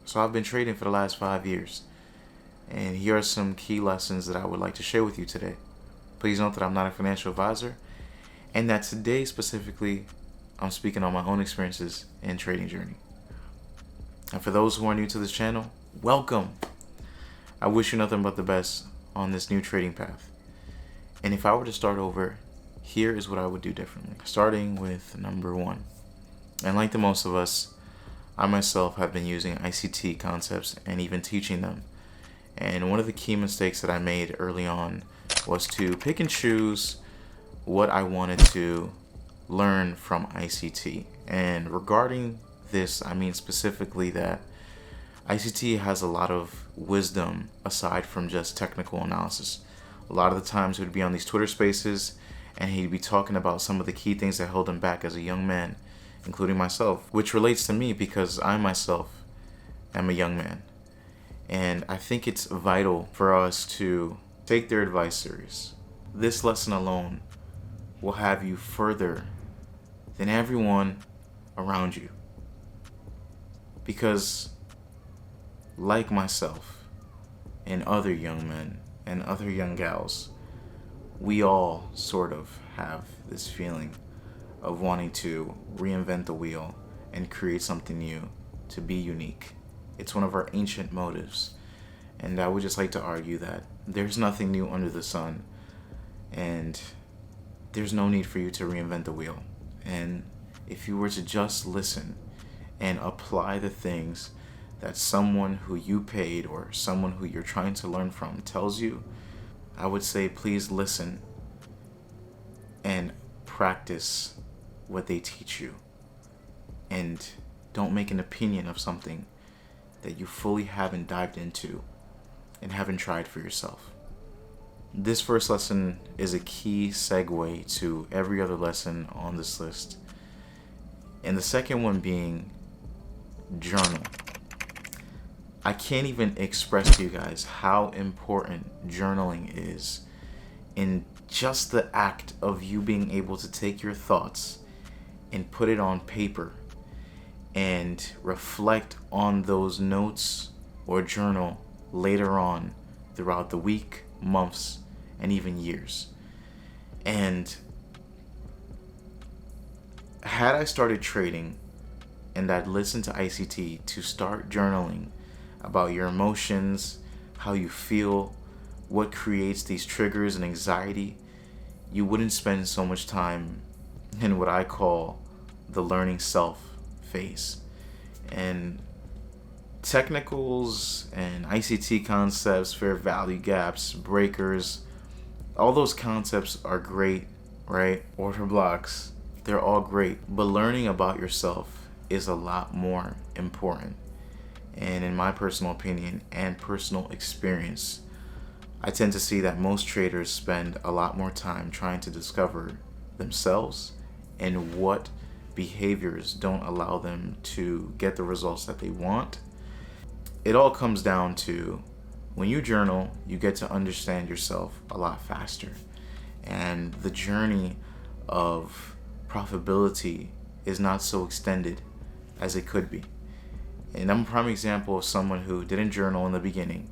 So I've been trading for the last 5 years. And here are some key lessons that I would like to share with you today. Please note that I'm not a financial advisor, and that today specifically, I'm speaking on my own experiences and trading journey. And for those who are new to this channel, welcome. I wish you nothing but the best on this new trading path. And if I were to start over, here is what I would do differently. Starting with number one. And like the most of us, I myself have been using ICT concepts and even teaching them. And one of the key mistakes that I made early on was to pick and choose what I wanted to learn from ICT. And regarding this, I mean specifically that ICT has a lot of wisdom aside from just technical analysis. A lot of the times he would be on these Twitter spaces and he'd be talking about some of the key things that held him back as a young man, including myself, which relates to me because I myself am a young man. And I think it's vital for us to take their advice serious. This lesson alone will have you further than everyone around you. Because like myself and other young men and other young gals, we all sort of have this feeling of wanting to reinvent the wheel and create something new, to be unique. It's one of our ancient motives. And I would just like to argue that there's nothing new under the sun, and there's no need for you to reinvent the wheel. And if you were to just listen and apply the things that someone who you paid or someone who you're trying to learn from tells you, I would say please listen and practice what they teach you. And don't make an opinion of something that you fully haven't dived into and haven't tried for yourself. This first lesson is a key segue to every other lesson on this list. And the second one being journal. I can't even express to you guys how important journaling is in just the act of you being able to take your thoughts and put it on paper and reflect on those notes or journal later on throughout the week, months, and even years. And had I started trading and I'd listened to ICT to start journaling about your emotions, how you feel, what creates these triggers and anxiety, you wouldn't spend so much time in what I call the learning self phase. And technicals and ICT concepts, fair value gaps, breakers, all those concepts are great, right? Order blocks, they're all great. But learning about yourself is a lot more important. And in my personal opinion and personal experience, I tend to see that most traders spend a lot more time trying to discover themselves and what behaviors don't allow them to get the results that they want. It all comes down to when you journal, you get to understand yourself a lot faster. And the journey of profitability is not so extended as it could be. And I'm a prime example of someone who didn't journal in the beginning.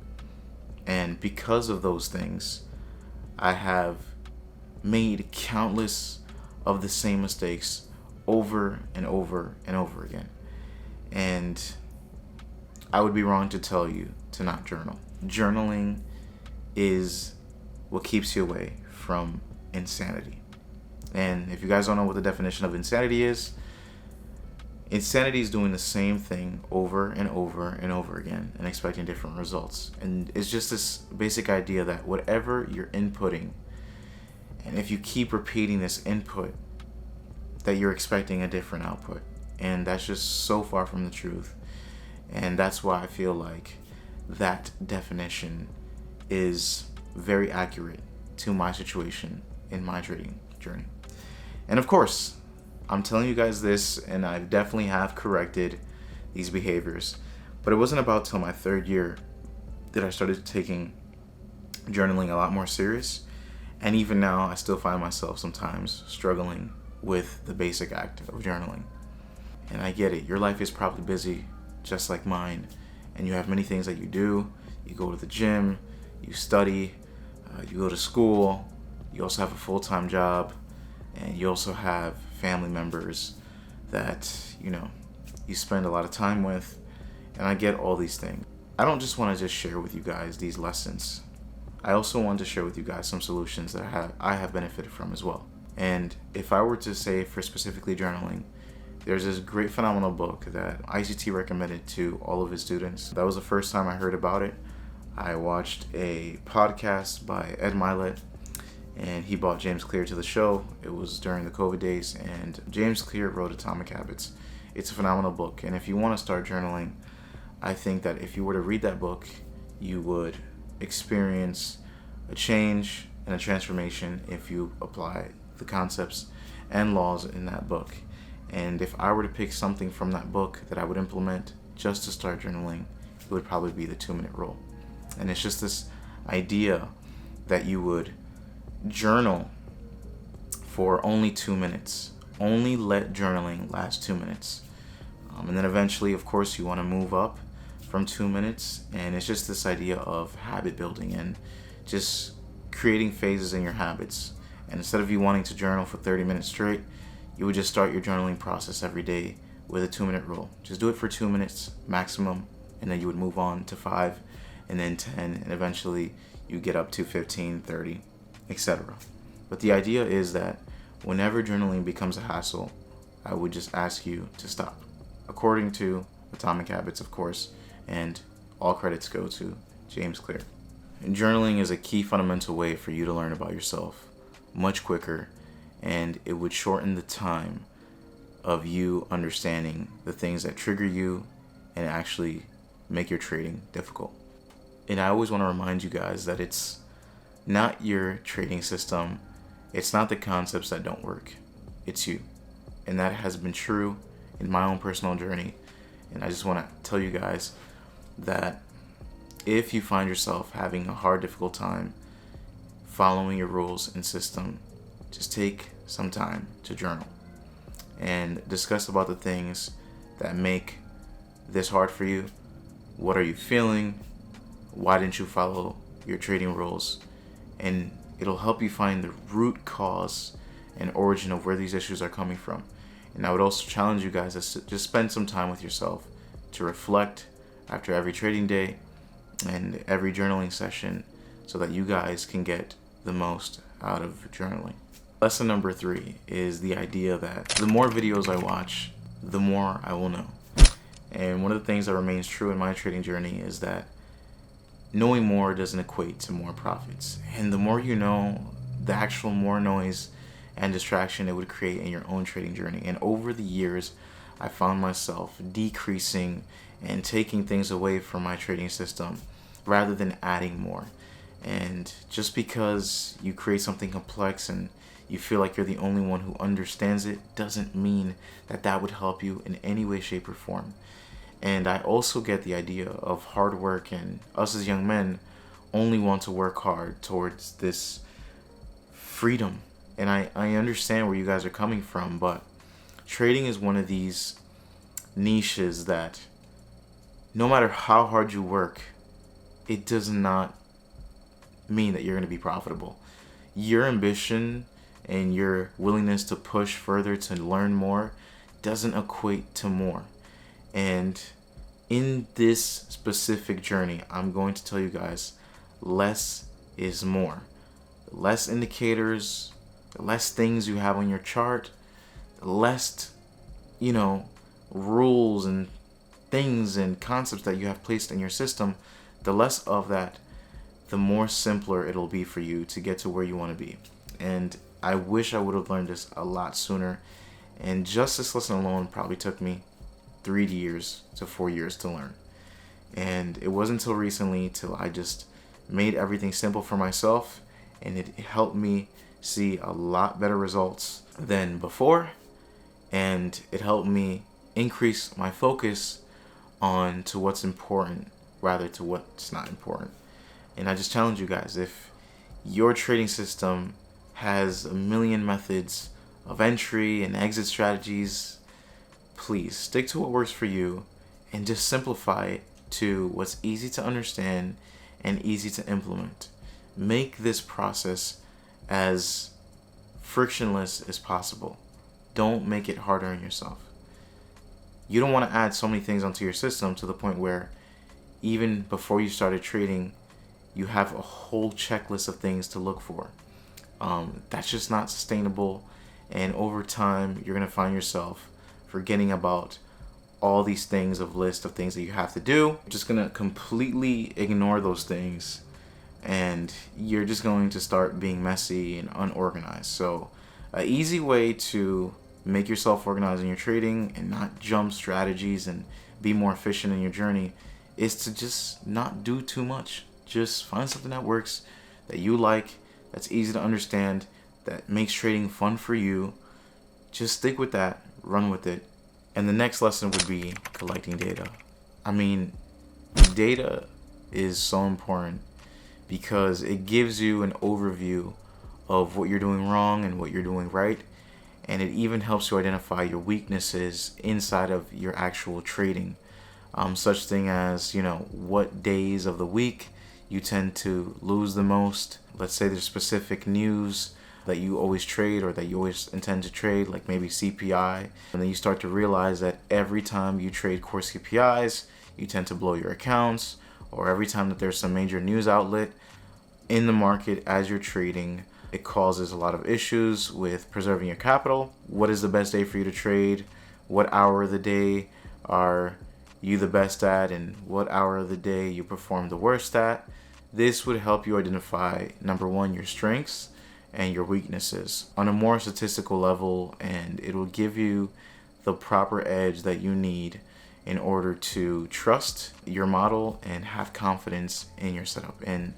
And because of those things, I have made countless of the same mistakes over and over and over again. And I would be wrong to tell you to not journal. Journaling is what keeps you away from insanity. And if you guys don't know what the definition of insanity is doing the same thing over and over and over again and expecting different results. And it's just this basic idea that whatever you're inputting, and if you keep repeating this input, that you're expecting a different output. And that's just so far from the truth. And that's why I feel like that definition is very accurate to my situation in my trading journey. And of course, I'm telling you guys this, and I definitely have corrected these behaviors, but it wasn't about till my third year that I started taking journaling a lot more serious. And even now, I still find myself sometimes struggling with the basic act of journaling. And I get it. Your life is probably busy, just like mine. and you have many things that you do. You go to the gym, you study, you go to school, you also have a full-time job, and you also have family members that, you spend a lot of time with, and I get all these things. I don't just want to just share with you guys these lessons. I also want to share with you guys some solutions that I have benefited from as well. And if I were to say for specifically journaling, there's this great phenomenal book that ICT recommended to all of his students. That was the first time I heard about it. I watched a podcast by Ed Milet, and he brought James Clear to the show. It was during the COVID days, and James Clear wrote Atomic Habits. It's a phenomenal book, and if you want to start journaling, I think that if you were to read that book, you would experience a change and a transformation if you apply the concepts and laws in that book. And if I were to pick something from that book that I would implement just to start journaling, it would probably be the 2-minute rule. And it's just this idea that you would journal for only 2 minutes. Only let journaling last 2 minutes. And then eventually, of course, you want to move up from 2 minutes. And it's just this idea of habit building and just creating phases in your habits. And instead of you wanting to journal for 30 minutes straight, you would just start your journaling process every day with a 2-minute rule. Just do it for 2 minutes maximum, and then you would move on to 5, and then 10, and eventually you get up to 15, 30, etc. But the idea is that whenever journaling becomes a hassle, I would just ask you to stop. According to Atomic Habits, of course, and all credits go to James Clear. And journaling is a key fundamental way for you to learn about yourself much quicker, and it would shorten the time of you understanding the things that trigger you and actually make your trading difficult. And I always want to remind you guys that it's not your trading system, it's not the concepts that don't work, it's you. And that has been true in my own personal journey. And I just want to tell you guys that if you find yourself having a hard, difficult time following your rules and system, just take some time to journal and discuss about the things that make this hard for you. What are you feeling? Why didn't you follow your trading rules? And it'll help you find the root cause and origin of where these issues are coming from. And I would also challenge you guys to just spend some time with yourself to reflect after every trading day and every journaling session so that you guys can get the most out of journaling. Lesson number 3 is the idea that the more videos I watch, the more I will know. And one of the things that remains true in my trading journey is that knowing more doesn't equate to more profits. And the more you know, the actual more noise and distraction it would create in your own trading journey. And over the years, I found myself decreasing and taking things away from my trading system rather than adding more. And just because you create something complex and you feel like you're the only one who understands it doesn't mean that that would help you in any way, shape, or form. And I also get the idea of hard work, and us as young men only want to work hard towards this freedom. And I understand where you guys are coming from, but trading is one of these niches that no matter how hard you work, it does not mean that you're going to be profitable. Your ambition and your willingness to push further to learn more doesn't equate to more. And in this specific journey, I'm going to tell you guys, less is more. The less indicators, the less things you have on your chart, the less, rules and things and concepts that you have placed in your system, the less of that, the more simpler it'll be for you to get to where you want to be. And I wish I would have learned this a lot sooner. And just this lesson alone probably took me 3 years to 4 years to learn. And it wasn't until recently till I just made everything simple for myself, and it helped me see a lot better results than before, and it helped me increase my focus on to what's important rather to what's not important. And I just challenge you guys, if your trading system has a million methods of entry and exit strategies, please stick to what works for you and just simplify it to what's easy to understand and easy to implement. Make this process as frictionless as possible. Don't make it harder on yourself. You don't want to add so many things onto your system to the point where even before you started trading, you have a whole checklist of things to look for. That's just not sustainable. And over time, you're going to find yourself forgetting about all these things of list of things that you have to do. You're just going to completely ignore those things. And you're just going to start being messy and unorganized. So an easy way to make yourself organized in your trading and not jump strategies and be more efficient in your journey is to just not do too much. Just find something that works, that you like, that's easy to understand, that makes trading fun for you. Just stick with that, run with it. And the next lesson would be collecting data. I mean, data is so important because it gives you an overview of what you're doing wrong and what you're doing right. And it even helps you identify your weaknesses inside of your actual trading. Such thing as, what days of the week you tend to lose the most. Let's say there's specific news that you always trade or that you always intend to trade, like maybe CPI. And then you start to realize that every time you trade core CPIs, you tend to blow your accounts, or every time that there's some major news outlet in the market as you're trading, it causes a lot of issues with preserving your capital. What is the best day for you to trade? What hour of the day are you the best at, and what hour of the day you perform the worst at? This would help you identify, number one, your strengths and your weaknesses on a more statistical level, and it will give you the proper edge that you need in order to trust your model and have confidence in your setup. And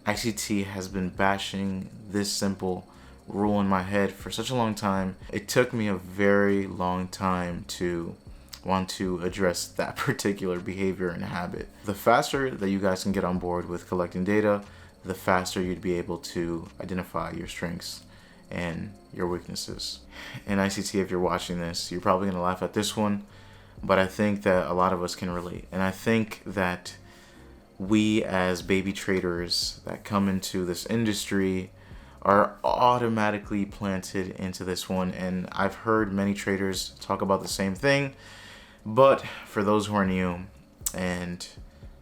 ICT has been bashing this simple rule in my head for such a long time. It took me a very long time to want to address that particular behavior and habit. The faster that you guys can get on board with collecting data, the faster you'd be able to identify your strengths and your weaknesses. And ICT, if you're watching this, you're probably going to laugh at this one, but I think that a lot of us can relate. And I think that we as baby traders that come into this industry are automatically planted into this one. And I've heard many traders talk about the same thing. But for those who are new, and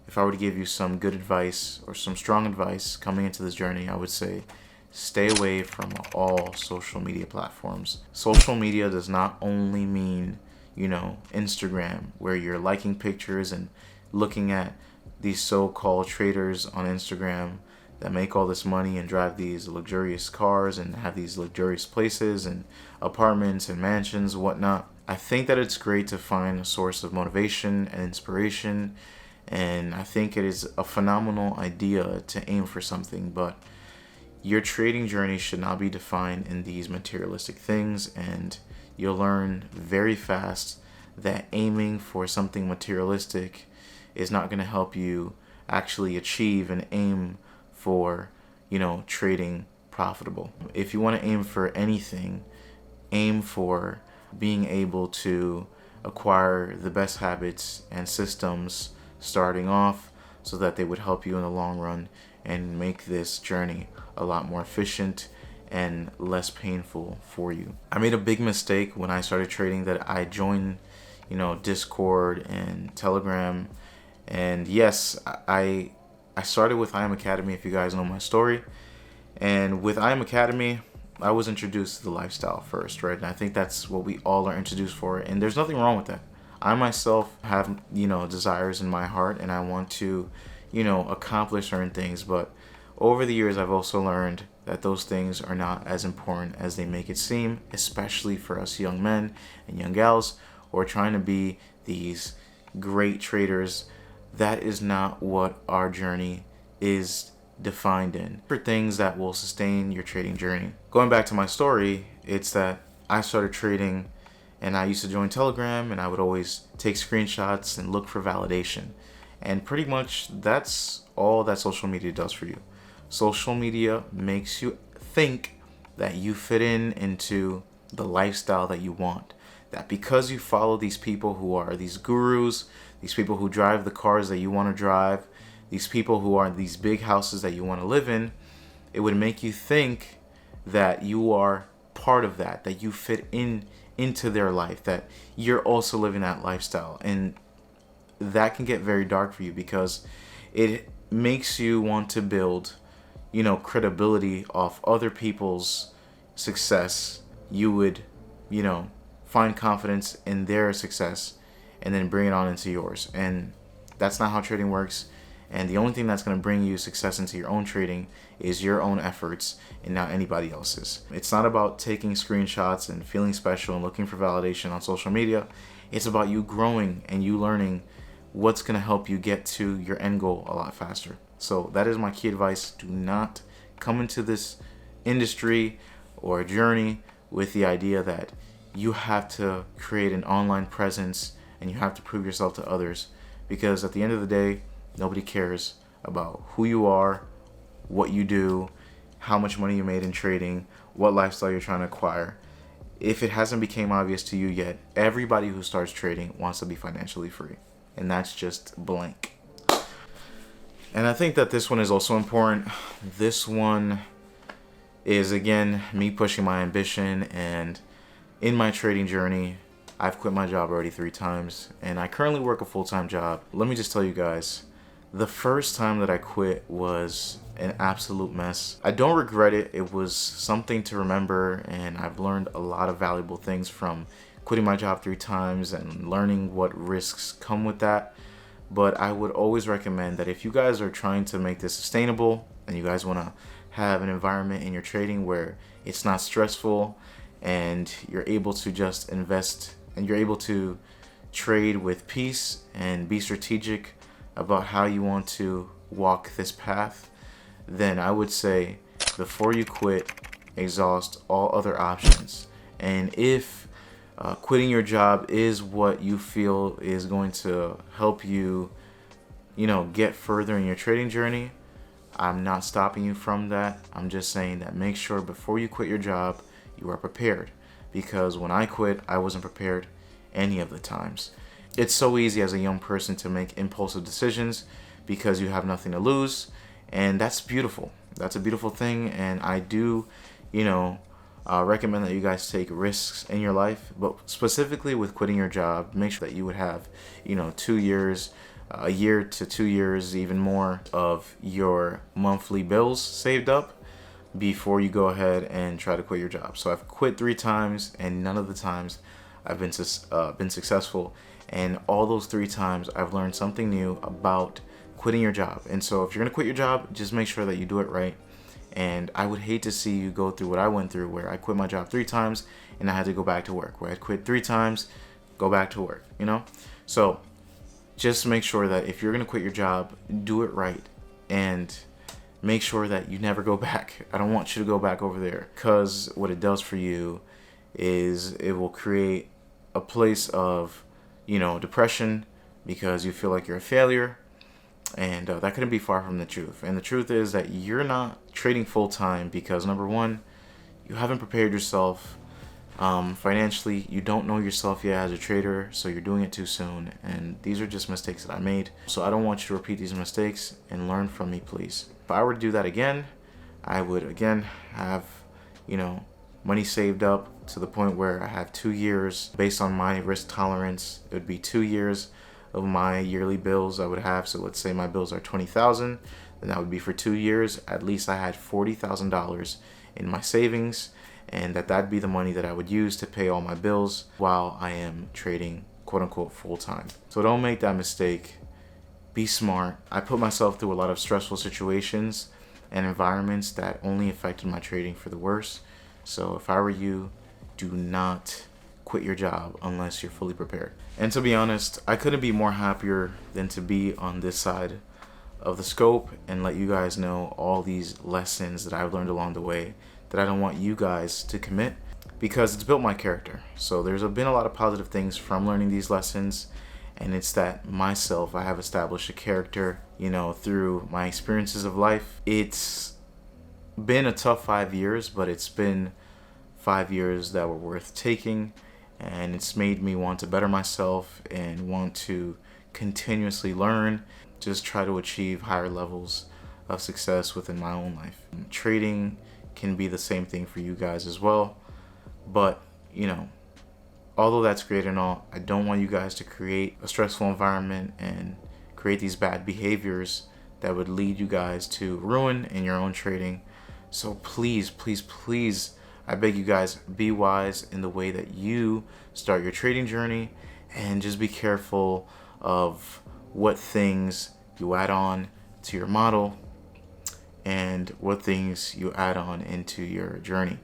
if I were to give you some good advice or some strong advice coming into this journey, I would say stay away from all social media platforms. Social media does not only mean, Instagram, where you're liking pictures and looking at these so-called traders on Instagram that make all this money and drive these luxurious cars and have these luxurious places and apartments and mansions, whatnot. I think that it's great to find a source of motivation and inspiration, and I think it is a phenomenal idea to aim for something, but your trading journey should not be defined in these materialistic things, and you'll learn very fast that aiming for something materialistic is not going to help you actually achieve and aim for, trading profitable. If you want to aim for anything, aim for being able to acquire the best habits and systems starting off so that they would help you in the long run and make this journey a lot more efficient and less painful for you. I made a big mistake when I started trading that I joined, Discord and Telegram. And yes, I started with IM Academy, if you guys know my story. And with IM Academy, I was introduced to the lifestyle first, right? And I think that's what we all are introduced for. And there's nothing wrong with that. I myself have, desires in my heart, and I want to, accomplish certain things. But over the years, I've also learned that those things are not as important as they make it seem, especially for us young men and young gals who are trying to be these great traders. That is not what our journey is defined in. For things that will sustain your trading journey. Going back to my story, it's that I started trading and I used to join Telegram, and I would always take screenshots and look for validation. And pretty much that's all that social media does for you. Social media makes you think that you fit into the lifestyle that you want. That because you follow these people who are these gurus, these people who drive the cars that you want to drive, these people who are in these big houses that you want to live in, it would make you think that you are part of that, that you fit into their life, that you're also living that lifestyle. And that can get very dark for you because it makes you want to build, credibility off other people's success. You would, find confidence in their success and then bring it on into yours. And that's not how trading works. And the only thing that's going to bring you success into your own trading is your own efforts and not anybody else's. It's not about taking screenshots and feeling special and looking for validation on social media. It's about you growing and you learning what's going to help you get to your end goal a lot faster. So that is my key advice. Do not come into this industry or journey with the idea that you have to create an online presence and you have to prove yourself to others, because at the end of the day, nobody cares about who you are, what you do, how much money you made in trading, what lifestyle you're trying to acquire. If it hasn't become obvious to you yet, everybody who starts trading wants to be financially free. And that's just blank. And I think that this one is also important. This one is, again, me pushing my ambition. And in my trading journey, I've quit my job already 3 times. And I currently work a full-time job. Let me just tell you guys, the first time that I quit was an absolute mess. I don't regret it. It was something to remember. And I've learned a lot of valuable things from quitting my job 3 times and learning what risks come with that. But I would always recommend that if you guys are trying to make this sustainable and you guys want to have an environment in your trading where it's not stressful and you're able to just invest and you're able to trade with peace and be strategic about how you want to walk this path, then I would say before you quit, exhaust all other options. And if quitting your job is what you feel is going to help you, get further in your trading journey, I'm not stopping you from that. I'm just saying that make sure before you quit your job, you are prepared. Because when I quit, I wasn't prepared any of the times. It's so easy as a young person to make impulsive decisions because you have nothing to lose. And that's beautiful. That's a beautiful thing. And I do, recommend that you guys take risks in your life, but specifically with quitting your job, make sure that you would have, 2 years, a year to 2 years, even more of your monthly bills saved up before you go ahead and try to quit your job. So I've quit 3 times, and none of the times I've been successful. And all those 3 times I've learned something new about quitting your job. And so if you're gonna quit your job, just make sure that you do it right. And I would hate to see you go through what I went through, where I quit my job 3 times and I had to go back to work, where I quit 3 times, go back to work, So just make sure that if you're going to quit your job, do it right and make sure that you never go back. I don't want you to go back over there, because what it does for you is it will create a place of, depression because you feel like you're a failure. And that couldn't be far from the truth. And the truth is that you're not trading full time because, number one, you haven't prepared yourself financially. You don't know yourself yet as a trader, so you're doing it too soon. And these are just mistakes that I made. So I don't want you to repeat these mistakes, and learn from me, please. If I were to do that again, I would again have, money saved up to the point where I have 2 years based on my risk tolerance. It would be 2 years of my yearly bills I would have. So let's say my bills are $20,000, then that would be for 2 years. At least I had $40,000 in my savings, and that'd be the money that I would use to pay all my bills while I am trading, quote unquote, full time. So don't make that mistake. Be smart. I put myself through a lot of stressful situations and environments that only affected my trading for the worse. So if I were you, do not quit your job unless you're fully prepared. And to be honest, I couldn't be more happier than to be on this side of the scope and let you guys know all these lessons that I've learned along the way that I don't want you guys to commit, because it's built my character. So there's been a lot of positive things from learning these lessons, and it's that myself, I have established a character, through my experiences of life. It's been a tough 5 years, but it's been 5 years that were worth taking. And it's made me want to better myself and want to continuously learn, just try to achieve higher levels of success within my own life. Trading can be the same thing for you guys as well, but although that's great and all, I don't want you guys to create a stressful environment and create these bad behaviors that would lead you guys to ruin in your own trading. So please, please, please, I beg you guys, be wise in the way that you start your trading journey, and just be careful of what things you add on to your model and what things you add on into your journey.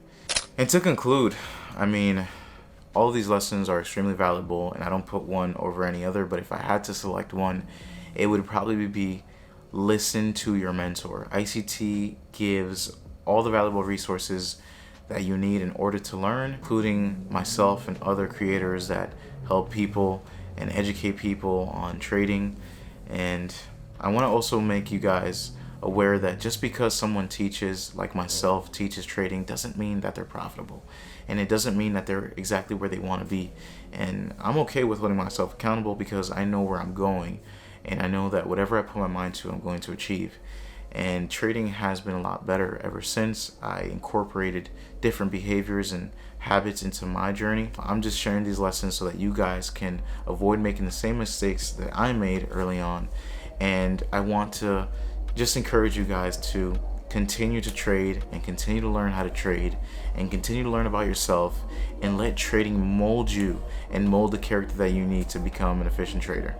And to conclude, I mean, all of these lessons are extremely valuable, and I don't put one over any other, but if I had to select one, it would probably be listen to your mentor. ICT gives all the valuable resources that you need in order to learn, including myself and other creators that help people and educate people on trading. And I want to also make you guys aware that just because someone teaches, like myself, teaches trading, doesn't mean that they're profitable. And it doesn't mean that they're exactly where they want to be. And I'm okay with holding myself accountable because I know where I'm going. And I know that whatever I put my mind to, I'm going to achieve. And trading has been a lot better ever since I incorporated different behaviors and habits into my journey. I'm just sharing these lessons so that you guys can avoid making the same mistakes that I made early on. And I want to just encourage you guys to continue to trade and continue to learn how to trade and continue to learn about yourself, and let trading mold you and mold the character that you need to become an efficient trader.